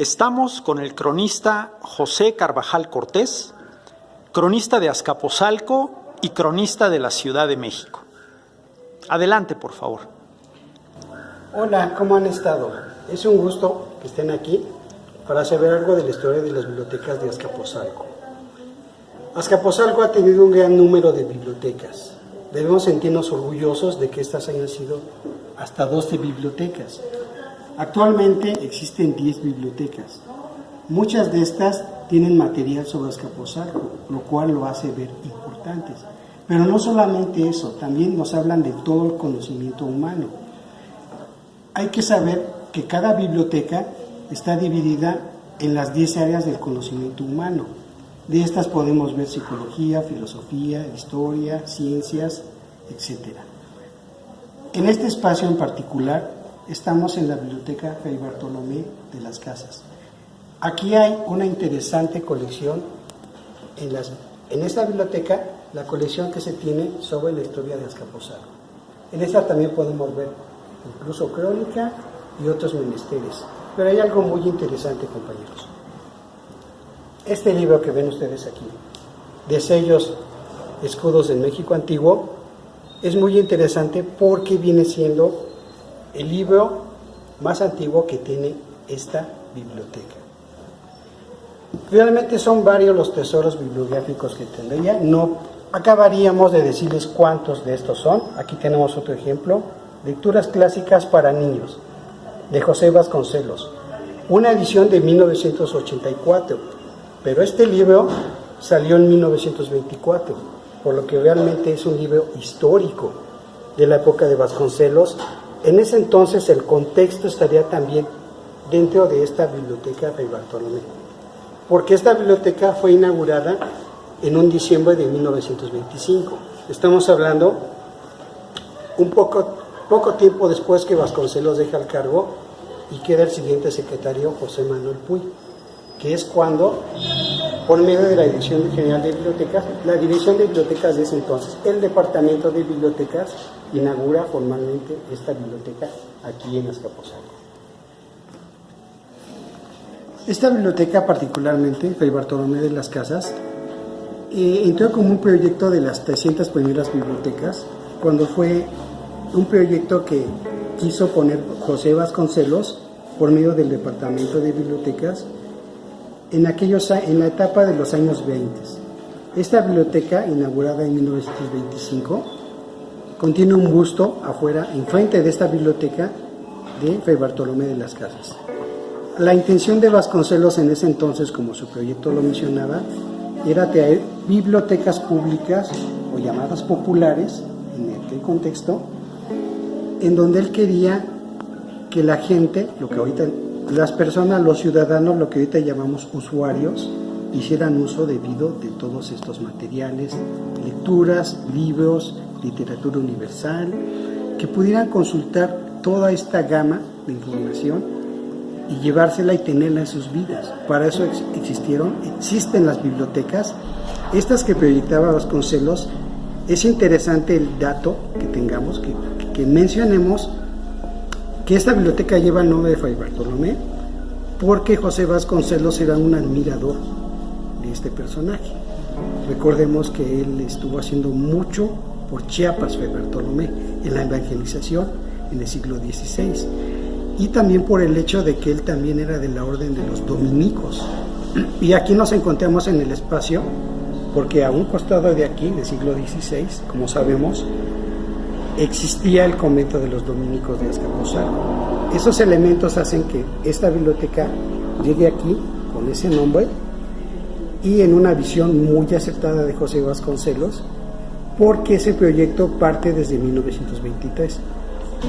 Estamos con el cronista José Carvajal Cortés, cronista de Azcapotzalco y cronista de la Ciudad de México. Adelante, por favor. Hola, ¿cómo han estado? Es un gusto que estén aquí para saber algo de la historia de las bibliotecas de Azcapotzalco. Azcapotzalco ha tenido un gran número de bibliotecas. Debemos sentirnos orgullosos de que estas hayan sido hasta 12 bibliotecas. Actualmente existen 10 bibliotecas. Muchas de estas tienen material sobre Azcapotzalco, lo cual lo hace ver importantes. Pero no solamente eso, también nos hablan de todo el conocimiento humano. Hay que saber que cada biblioteca está dividida en las 10 áreas del conocimiento humano. De estas podemos ver psicología, filosofía, historia, ciencias, etc. En este espacio en particular estamos en la Biblioteca Fray Bartolomé de las Casas. Aquí hay una interesante colección. En esta biblioteca, la colección que se tiene sobre la historia de Azcapotzalco. En esta también podemos ver incluso crónica y otros menesteres. Pero hay algo muy interesante, compañeros. Este libro que ven ustedes aquí, de sellos, escudos del México antiguo, es muy interesante porque viene siendo el libro más antiguo que tiene esta biblioteca. Realmente son varios los tesoros bibliográficos que tendría. No acabaríamos de decirles cuántos de estos son. Aquí tenemos otro ejemplo. Lecturas clásicas para niños, de José Vasconcelos. Una edición de 1984. Pero este libro salió en 1924, por lo que realmente es un libro histórico de la época de Vasconcelos. En ese entonces el contexto estaría también dentro de esta biblioteca Fray Bartolomé, porque esta biblioteca fue inaugurada en un diciembre de 1925. Estamos hablando un poco tiempo después que Vasconcelos deja el cargo y queda el siguiente secretario, José Manuel Puy, que es cuando, por medio de la Dirección General de Bibliotecas, la Dirección de Bibliotecas de ese entonces, el Departamento de Bibliotecas, inaugura formalmente esta biblioteca aquí en Azcapotzalco. Esta biblioteca particularmente, Fray Bartolomé de las Casas, entró como un proyecto de las 300 primeras bibliotecas, cuando fue un proyecto que quiso poner José Vasconcelos por medio del Departamento de Bibliotecas en la etapa de los años 20. Esta biblioteca, inaugurada en 1925, contiene un busto afuera, enfrente de esta biblioteca de Fray Bartolomé de las Casas. La intención de Vasconcelos en ese entonces, como su proyecto lo mencionaba, era traer bibliotecas públicas o llamadas populares, en aquel contexto, en donde él quería que la gente, lo que ahorita las personas, los ciudadanos, lo que ahorita llamamos usuarios, hicieran uso debido de todos estos materiales, lecturas, libros, literatura universal, que pudieran consultar toda esta gama de información y llevársela y tenerla en sus vidas. Para eso existen las bibliotecas, estas que proyectaba Vasconcelos. Es interesante el dato que tengamos, que mencionemos que esta biblioteca lleva el nombre de Fray Bartolomé porque José Vasconcelos era un admirador de este personaje. Recordemos que él estuvo haciendo mucho por Chiapas, Fray Bartolomé, en la evangelización en el siglo XVI, y también por el hecho de que él también era de la orden de los dominicos. Y aquí nos encontramos en el espacio porque a un costado de aquí, del siglo XVI, como sabemos, existía el convento de los dominicos de Azcapotzalco. Esos elementos hacen que esta biblioteca llegue aquí con ese nombre y en una visión muy acertada de José Vasconcelos, porque ese proyecto parte desde 1923,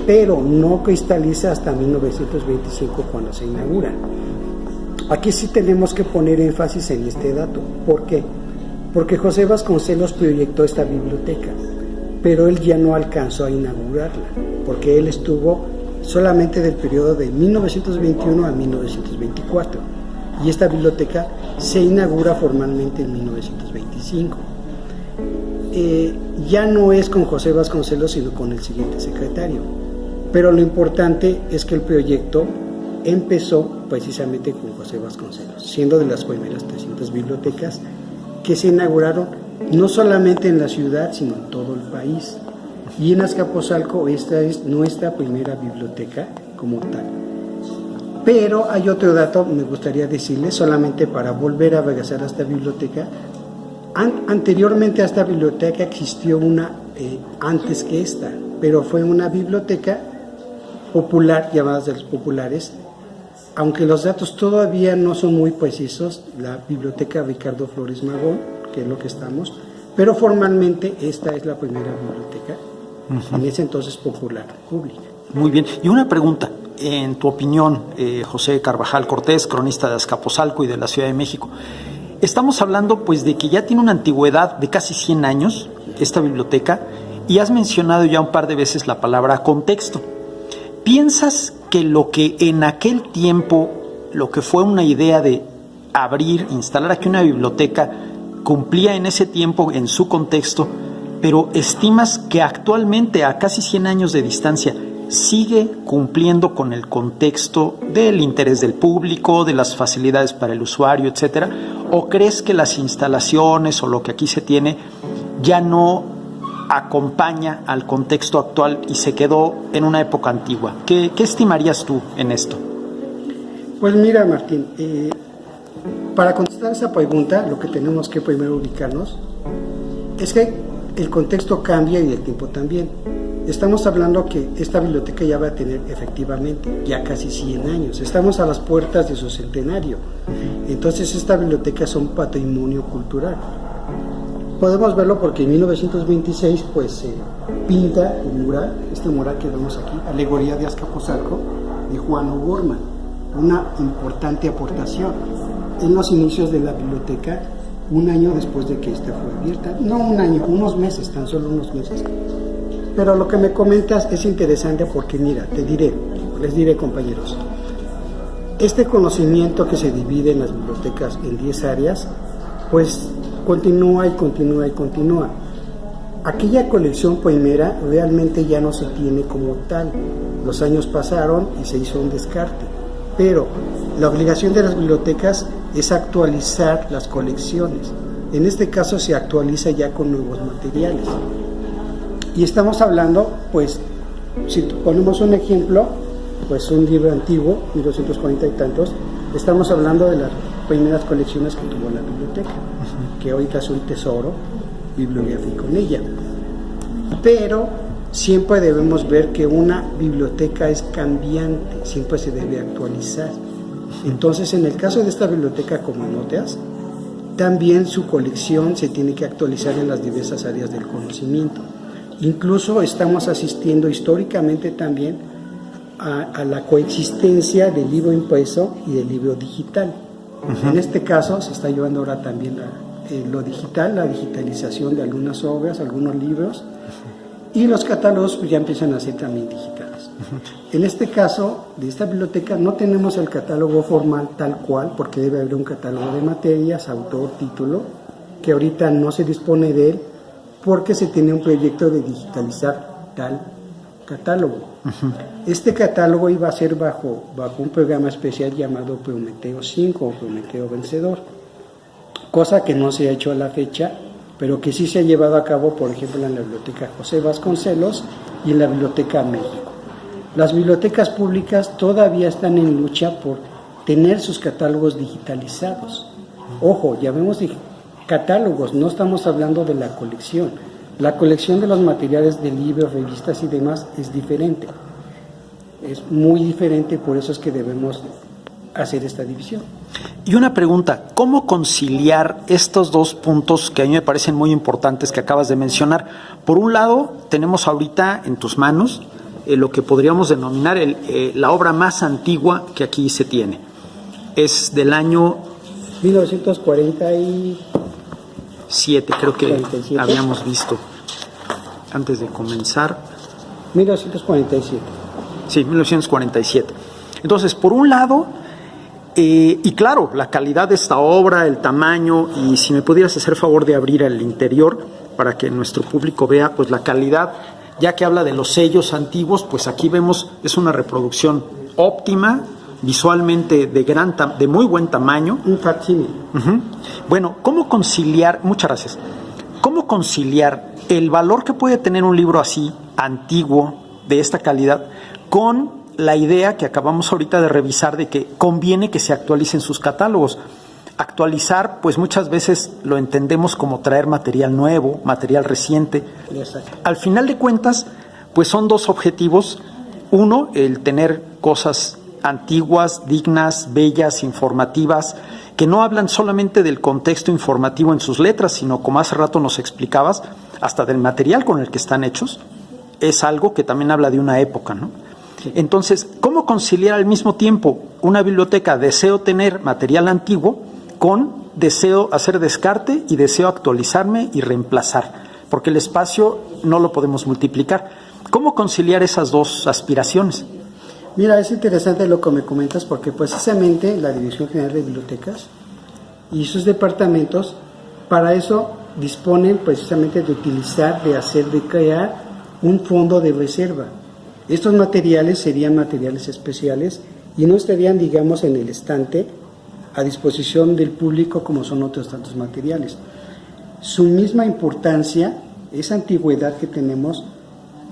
pero no cristaliza hasta 1925 cuando se inaugura. Aquí sí tenemos que poner énfasis en este dato. ¿Por qué? Porque José Vasconcelos proyectó esta biblioteca, pero él ya no alcanzó a inaugurarla, porque él estuvo solamente del periodo de 1921 a 1924, y esta biblioteca se inaugura formalmente en 1925. Ya no es con José Vasconcelos, sino con el siguiente secretario, pero lo importante es que el proyecto empezó precisamente con José Vasconcelos, siendo de las primeras 300 bibliotecas que se inauguraron no solamente en la ciudad, sino en todo el país. Y en Azcapotzalco esta es nuestra primera biblioteca como tal. Pero hay otro dato, me gustaría decirles, solamente para volver a regresar a esta biblioteca. Anteriormente a esta biblioteca existió una antes que esta, pero fue una biblioteca popular, llamadas de los populares, aunque los datos todavía no son muy precisos, la biblioteca Ricardo Flores Magón, que es lo que estamos, pero formalmente esta es la primera biblioteca, en ese entonces popular, pública. Muy bien. Y una pregunta, en tu opinión, José Carvajal Cortés, cronista de Azcapotzalco y de la Ciudad de México, estamos hablando pues de que ya tiene una antigüedad de casi 100 años esta biblioteca, y has mencionado ya un par de veces la palabra contexto. ¿Piensas que lo que en aquel tiempo, lo que fue una idea de abrir, instalar aquí una biblioteca, cumplía en ese tiempo en su contexto, pero estimas que actualmente, a casi 100 años de distancia, sigue cumpliendo con el contexto del interés del público, de las facilidades para el usuario, etcétera? ¿O crees que las instalaciones o lo que aquí se tiene ya no acompaña al contexto actual y se quedó en una época antigua? ¿Qué estimarías tú en esto? Pues mira, Martín, para contestar esa pregunta, lo que tenemos que primero ubicarnos es que el contexto cambia y el tiempo también. Estamos hablando que esta biblioteca ya va a tener efectivamente ya casi 100 años. Estamos a las puertas de su centenario. Entonces esta biblioteca es un patrimonio cultural. Podemos verlo porque en 1926 pues se pinta el mural, este mural que vemos aquí, Alegoría de Azcapotzalco, de Juan O'Gorman, una importante aportación en los inicios de la biblioteca, un año después de que esta fue abierta. No un año, unos meses, tan solo unos meses. Pero lo que me comentas es interesante porque mira, les diré compañeros, este conocimiento que se divide en las bibliotecas en 10 áreas, pues continúa y continúa y continúa. Aquella colección primera realmente ya no se tiene como tal. Los años pasaron y se hizo un descarte. Pero la obligación de las bibliotecas es actualizar las colecciones. En este caso se actualiza ya con nuevos materiales. Y estamos hablando, pues, si ponemos un ejemplo, pues un libro antiguo, 1240 y tantos, estamos hablando de las primeras colecciones que tuvo la biblioteca, que ahorita es un tesoro bibliográfico en ella. Pero siempre debemos ver que una biblioteca es cambiante, siempre se debe actualizar. Entonces, en el caso de esta biblioteca, como notas, también su colección se tiene que actualizar en las diversas áreas del conocimiento. Incluso estamos asistiendo históricamente también a la coexistencia del libro impreso y del libro digital. En este caso se está llevando ahora también lo digital, la digitalización de algunas obras, algunos libros, y los catálogos ya empiezan a ser también digitales. En este caso de esta biblioteca no tenemos el catálogo formal tal cual, porque debe haber un catálogo de materias, autor, título, que ahorita no se dispone de él porque se tiene un proyecto de digitalizar tal catálogo. Este catálogo iba a ser bajo un programa especial llamado Prometeo 5 o Prometeo Vencedor, cosa que no se ha hecho a la fecha, pero que sí se ha llevado a cabo, por ejemplo, en la Biblioteca José Vasconcelos y en la Biblioteca México. Las bibliotecas públicas todavía están en lucha por tener sus catálogos digitalizados. Ojo, ya vemos catálogos, no estamos hablando de la colección. La colección de los materiales de libros, revistas y demás es diferente. Es muy diferente, por eso es que debemos hacer esta división. Y una pregunta, ¿cómo conciliar estos dos puntos que a mí me parecen muy importantes que acabas de mencionar? Por un lado, tenemos ahorita en tus manos lo que podríamos denominar la obra más antigua que aquí se tiene. Es del año 1947, creo que 47. Habíamos visto antes de comenzar. 1947. Sí, 1947. Entonces, por un lado, y claro, la calidad de esta obra, el tamaño, y si me pudieras hacer favor de abrir el interior para que nuestro público vea, pues la calidad, ya que habla de los sellos antiguos, pues aquí vemos, es una reproducción óptima, visualmente de muy buen tamaño. Un facsímil. Bueno, ¿cómo conciliar, muchas gracias, cómo conciliar el valor que puede tener un libro así, antiguo, de esta calidad, con la idea que acabamos ahorita de revisar de que conviene que se actualicen sus catálogos? Actualizar, pues muchas veces lo entendemos como traer material nuevo, material reciente. Exacto. Al final de cuentas, pues son dos objetivos. Uno, el tener cosas antiguas, dignas, bellas, informativas, que no hablan solamente del contexto informativo en sus letras, sino, como hace rato nos explicabas, hasta del material con el que están hechos. Es algo que también habla de una época, ¿no? Sí. Entonces, ¿cómo conciliar al mismo tiempo una biblioteca, deseo tener material antiguo, con deseo hacer descarte y deseo actualizarme y reemplazar? Porque el espacio no lo podemos multiplicar. ¿Cómo conciliar esas dos aspiraciones? Mira, es interesante lo que me comentas, porque precisamente la Dirección General de Bibliotecas y sus departamentos para eso disponen precisamente de utilizar, de crear un fondo de reserva. Estos materiales serían materiales especiales y no estarían, digamos, en el estante a disposición del público como son otros tantos materiales. Su misma importancia, esa antigüedad que tenemos,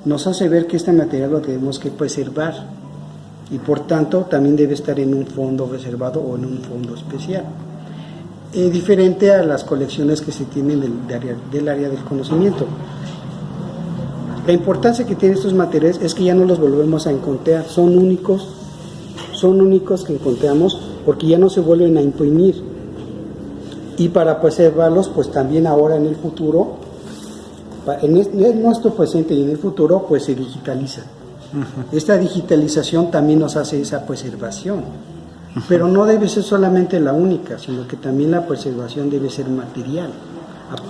nos hace ver que este material lo tenemos que preservar y por tanto también debe estar en un fondo reservado o en un fondo especial. Diferente a las colecciones que se tienen del área del conocimiento. La importancia que tienen estos materiales es que ya no los volvemos a encontrar, son únicos que encontramos porque ya no se vuelven a imprimir. Y para preservarlos, pues también ahora en el futuro, en nuestro presente y en el futuro, pues se digitaliza. Esta digitalización también nos hace esa preservación. Pero no debe ser solamente la única, sino que también la preservación debe ser material.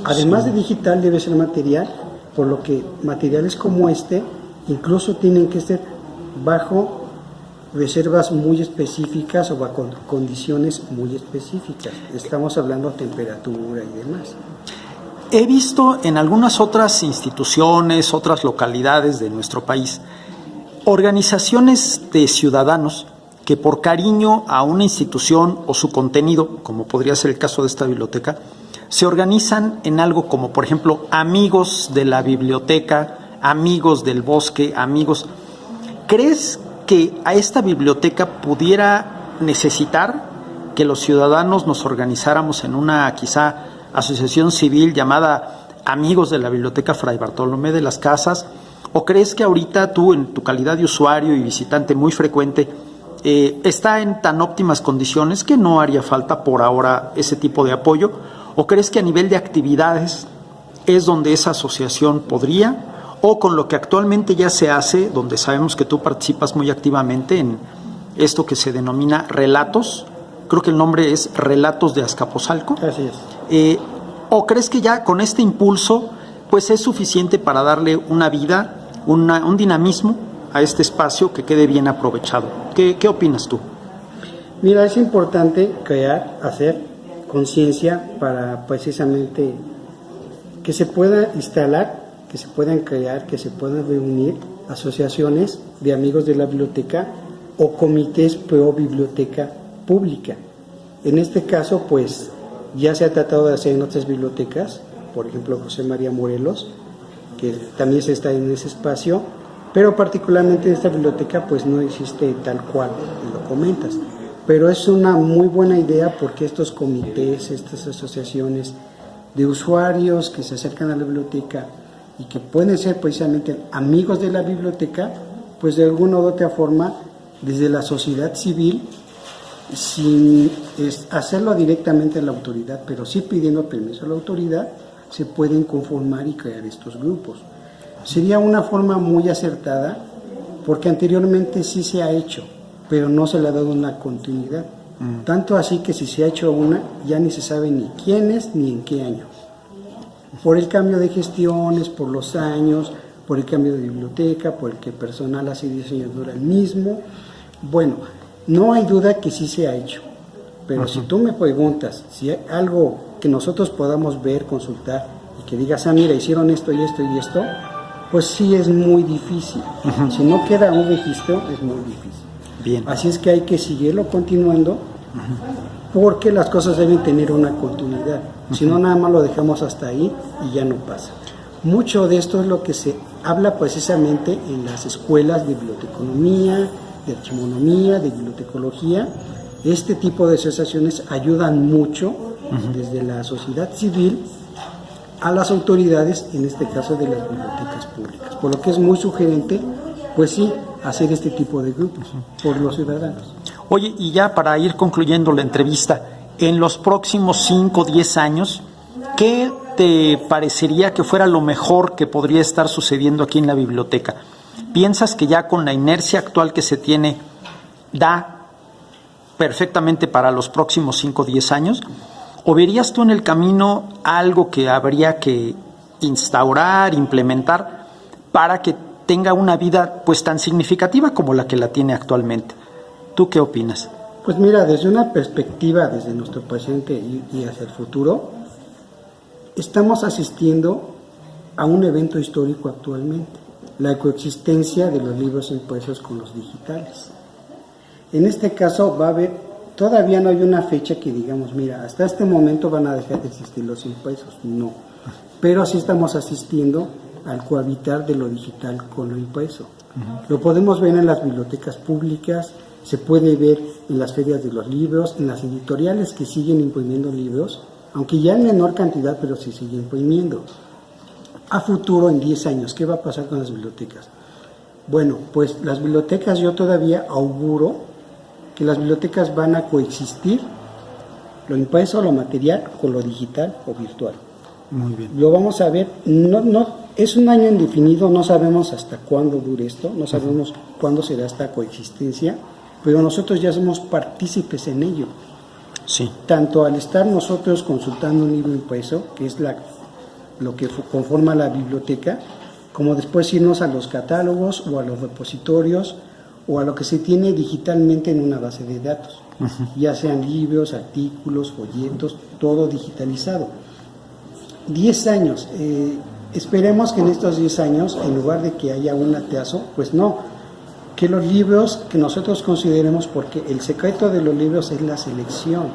Además de digital, debe ser material, por lo que materiales como este incluso tienen que ser bajo reservas muy específicas o bajo condiciones muy específicas. Estamos hablando de temperatura y demás. He visto en algunas otras instituciones, otras localidades de nuestro país, organizaciones de ciudadanos que por cariño a una institución o su contenido, como podría ser el caso de esta biblioteca, se organizan en algo como, por ejemplo, amigos de la biblioteca, amigos del bosque, amigos. ¿Crees que a esta biblioteca pudiera necesitar que los ciudadanos nos organizáramos en una quizá asociación civil llamada Amigos de la Biblioteca Fray Bartolomé de las Casas? ¿O crees que ahorita tú, en tu calidad de usuario y visitante muy frecuente, está en tan óptimas condiciones que no haría falta por ahora ese tipo de apoyo? ¿O crees que a nivel de actividades es donde esa asociación podría, o con lo que actualmente ya se hace, donde sabemos que tú participas muy activamente en esto que se denomina Relatos? Creo que el nombre es Relatos de Azcapotzalco. Así es. ¿O crees que ya con este impulso pues es suficiente para darle una vida, un dinamismo a este espacio que quede bien aprovechado? ¿Qué opinas tú? Mira, es importante hacer conciencia para precisamente que se pueda instalar, que se puedan crear, que se puedan reunir asociaciones de amigos de la biblioteca o comités pro biblioteca pública. En este caso, pues, ya se ha tratado de hacer en otras bibliotecas, por ejemplo, José María Morelos, que también se está en ese espacio, pero particularmente en esta biblioteca, pues, no existe tal cual lo comentas. Pero es una muy buena idea porque estos comités, estas asociaciones de usuarios que se acercan a la biblioteca y que pueden ser precisamente amigos de la biblioteca, pues de alguna u otra forma, desde la sociedad civil, sin hacerlo directamente a la autoridad, pero sí pidiendo permiso a la autoridad, se pueden conformar y crear estos grupos. Sería una forma muy acertada, porque anteriormente sí se ha hecho, pero no se le ha dado una continuidad. Tanto así que si se ha hecho una, ya ni se sabe ni quién es ni en qué año. Por el cambio de gestiones, por los años, por el cambio de biblioteca, por el que personal hace 10 años dura el mismo. Bueno, no hay duda que sí se ha hecho, pero si tú me preguntas si hay algo que nosotros podamos ver, consultar y que digas, mira, hicieron esto y esto y esto, pues sí es muy difícil. Si no queda un registro, es muy difícil. Bien. Así es que hay que seguirlo continuando, porque las cosas deben tener una continuidad. Si no, nada más lo dejamos hasta ahí y ya no pasa. Mucho de esto es lo que se habla precisamente en las escuelas de biblioteconomía, de archivonomía, de bibliotecología. Este tipo de asociaciones ayudan mucho desde la sociedad civil a las autoridades, en este caso de las bibliotecas públicas. Por lo que es muy sugerente, pues sí, hacer este tipo de grupos por los ciudadanos. Oye, y ya para ir concluyendo la entrevista, en los próximos 5 o 10 años, ¿qué te parecería que fuera lo mejor que podría estar sucediendo aquí en la biblioteca? ¿Piensas que ya con la inercia actual que se tiene da perfectamente para los próximos 5 o 10 años? ¿O verías tú en el camino algo que habría que instaurar, implementar para que tenga una vida pues tan significativa como la que la tiene actualmente? ¿Tú qué opinas? Pues mira, desde una perspectiva, desde nuestro presente y hacia el futuro, estamos asistiendo a un evento histórico actualmente, la coexistencia de los libros impresos con los digitales. En este caso va a haber, todavía no hay una fecha que digamos, mira, hasta este momento van a dejar de existir los impresos, no, pero sí estamos asistiendo al cohabitar de lo digital con lo impreso. Lo podemos ver en las bibliotecas públicas, se puede ver en las ferias de los libros, en las editoriales que siguen imprimiendo libros, aunque ya en menor cantidad, pero se sigue imprimiendo. A futuro, en 10 años, ¿qué va a pasar con las bibliotecas? Bueno, pues las bibliotecas, yo todavía auguro que las bibliotecas van a coexistir, lo impreso, lo material, con lo digital o virtual. Muy bien. Lo vamos a ver, es un año indefinido, no sabemos hasta cuándo dure esto, no sabemos cuándo será esta coexistencia, pero nosotros ya somos partícipes en ello. Sí. Tanto al estar nosotros consultando un libro impreso, que es lo que conforma la biblioteca, como después irnos a los catálogos o a los repositorios o a lo que se tiene digitalmente en una base de datos, ya sean libros, artículos, folletos, todo digitalizado. 10 años, esperemos que en estos 10 años, en lugar de que haya un atraso, pues no, que los libros que nosotros consideremos, porque el secreto de los libros es la selección.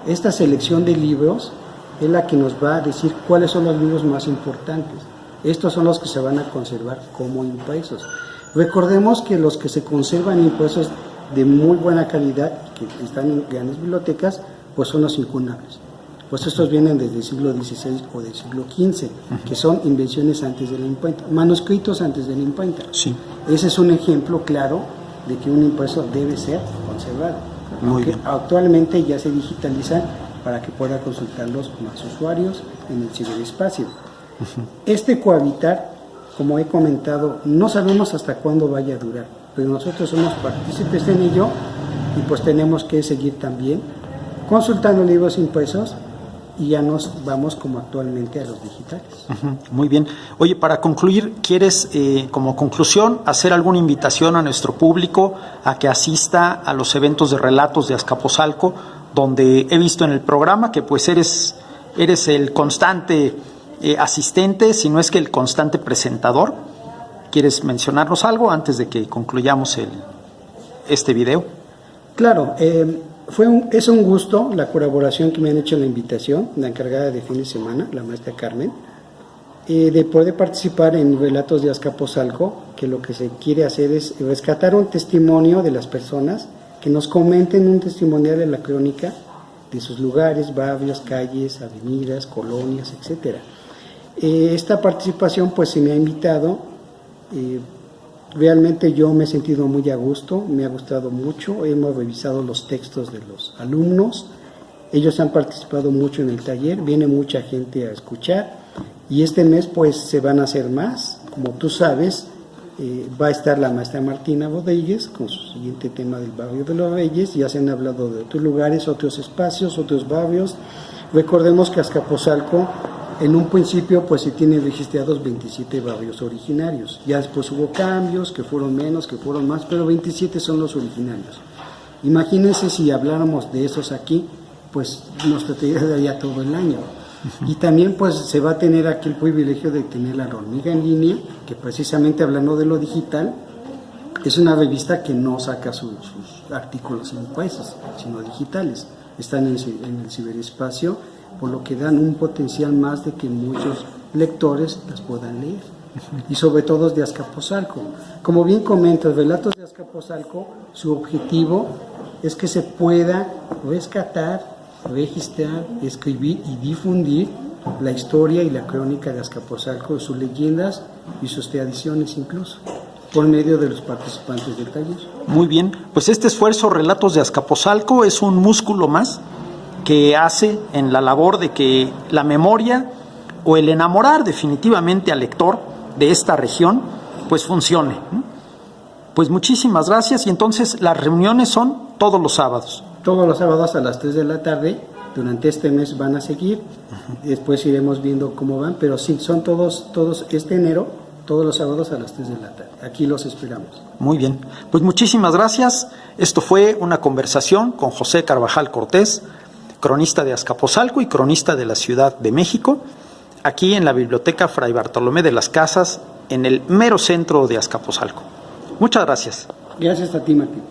Esta selección de libros es la que nos va a decir cuáles son los libros más importantes. Estos son los que se van a conservar como impresos. Recordemos que los que se conservan impresos de muy buena calidad, que están en grandes bibliotecas, pues son los incunables. Pues estos vienen desde el siglo XVI o del siglo XV, que son invenciones antes de la imprenta, manuscritos antes de la imprenta. Sí. Ese es un ejemplo claro de que un impreso debe ser conservado. Muy bien. Actualmente ya se digitalizan para que pueda consultarlos más usuarios en el ciberespacio. Este cohabitar, como he comentado, no sabemos hasta cuándo vaya a durar, pero nosotros somos partícipes en ello y pues tenemos que seguir también consultando libros impresos y ya nos vamos como actualmente a los digitales. Muy bien. Oye, para concluir, ¿quieres como conclusión hacer alguna invitación a nuestro público a que asista a los eventos de relatos de Azcapotzalco, donde he visto en el programa que pues eres el constante asistente, si no es que el constante presentador? ¿Quieres mencionarnos algo antes de que concluyamos este video? Claro, es un gusto la colaboración que me han hecho en la invitación, la encargada de fin de semana, la maestra Carmen, de poder participar en Relatos de Azcapotzalco, que lo que se quiere hacer es rescatar un testimonio de las personas, que nos comenten un testimonial de la crónica de sus lugares, barrios, calles, avenidas, colonias, etcétera. Esta participación pues se me ha invitado, realmente yo me he sentido muy a gusto, me ha gustado mucho, hemos revisado los textos de los alumnos, ellos han participado mucho en el taller, viene mucha gente a escuchar y este mes pues se van a hacer más, como tú sabes, va a estar la maestra Martina Rodríguez con su siguiente tema del barrio de los Reyes, ya se han hablado de otros lugares, otros espacios, otros barrios. Recordemos que Azcapotzalco en un principio pues se tienen registrados 27 barrios originarios, ya después hubo cambios, que fueron menos, que fueron más, pero 27 son los originarios. Imagínense si habláramos de esos aquí, pues nos trataría todo el año. Y también pues se va a tener aquí el privilegio de tener la hormiga en línea, que precisamente hablando de lo digital, Es una revista que no saca sus artículos impresos, sino digitales. Están en el ciberespacio, por lo que dan un potencial más de que muchos lectores las puedan leer. Y sobre todo de Azcapotzalco. Como bien comentas, Relatos de Azcapotzalco, su objetivo es que se pueda rescatar, registrar, escribir y difundir la historia y la crónica de Azcapotzalco, sus leyendas y sus tradiciones incluso, por medio de los participantes del taller. Muy bien, pues este esfuerzo Relatos de Azcapotzalco es un músculo más que hace en la labor de que la memoria o el enamorar definitivamente al lector de esta región, pues funcione, ¿no? Pues muchísimas gracias, y entonces las reuniones son todos los sábados. Todos los sábados a las 3 de la tarde, durante este mes van a seguir, después iremos viendo cómo van, pero sí, son todos este enero, todos los sábados a las 3 de la tarde. Aquí los esperamos. Muy bien, pues muchísimas gracias. Esto fue una conversación con José Carvajal Cortés, cronista de Azcapotzalco y cronista de la Ciudad de México, aquí en la Biblioteca Fray Bartolomé de las Casas, en el mero centro de Azcapotzalco. Muchas gracias. Gracias a ti, Martín.